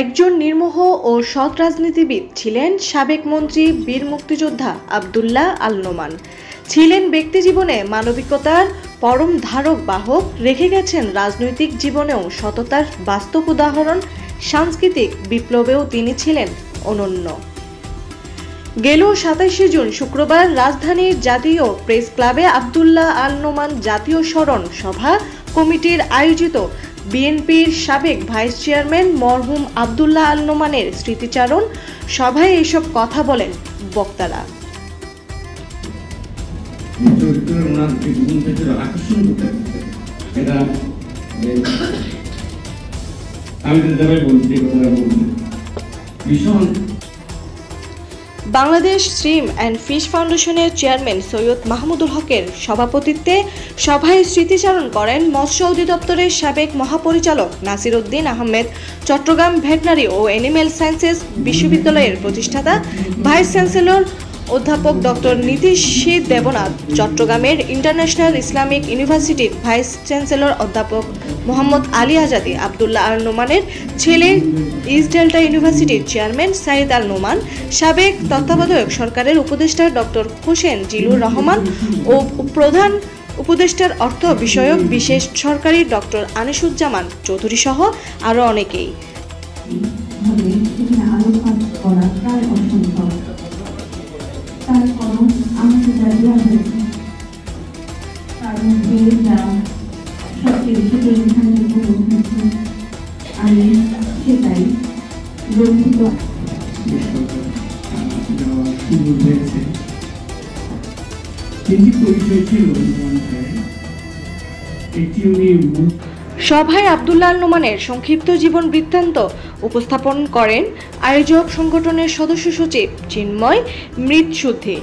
একজন নির্মোহ ও সৎ রাজনীতিবিদ ছিলেন সাবেক মন্ত্রী বীর মুক্তিযোদ্ধা আব্দুল্লাহ আল নোমান। ছিলেন ব্যক্তিজীবনে মানবিকতার পরম ধারক বাহক, রেখে গেছেন রাজনৈতিক জীবনেও সততার বাস্তব উদাহরণ। সাংস্কৃতিক বিপ্লবেও তিনি ছিলেন অনন্য। গেল 27 জুন শুক্রবার রাজধানীর জাতীয় প্রেস ক্লাবে আব্দুল্লাহ আল নোমান জাতীয় স্মরণ সভা কমিটির আয়োজিত বিএনপির সাবেক ভাইস চেয়ারম্যান মরহুম আব্দুল্লাহ আল নোমানের স্মৃতিচারণ সভায় এসব কথা বলেন বক্তারা। বাংলাদেশ শ্রিম অ্যান্ড ফিশ ফাউন্ডেশনের চেয়ারম্যান সৈয়দ মাহমুদুল হকের সভাপতিত্বে সভায় স্মৃতিচারণ করেন মৎস্য অধিদপ্তরের সাবেক মহাপরিচালক নাসির উদ্দিন আহমেদ, চট্টগ্রাম ভেটেরিনারি ও অ্যানিম্যাল সায়েন্সেস বিশ্ববিদ্যালয়ের প্রতিষ্ঠাতা ভাইস চ্যান্সেলর অধ্যাপক ডক্টর নীতিশ দেবনাথ, চট্টগ্রামের ইন্টারন্যাশনাল ইসলামিক ইউনিভার্সিটির ভাইস চ্যান্সেলর অধ্যাপক মোহাম্মদ আলী আজাদী, আব্দুল্লাহ আল নোমানের ছেলে ইস্ট ডেল্টা ইউনিভার্সিটির চেয়ারম্যান সাইদ আল নোমান, সাবেক তত্ত্বাবধায়ক সরকারের উপদেষ্টা ডক্টর হোসেন জিলুর রহমান ও প্রধান উপদেষ্টার অর্থ বিষয়ক বিশেষ সরকারি ডক্টর আনিসুজ্জামান চৌধুরী সহ আরও অনেকেই। সভায় আব্দুল্লাহ আল নোমানের সংক্ষিপ্ত জীবন বৃত্তান্ত উপস্থাপন করেন আয়োজক সংগঠনের সদস্য সচিব চিন্ময় মৃৎশুদ্ধি।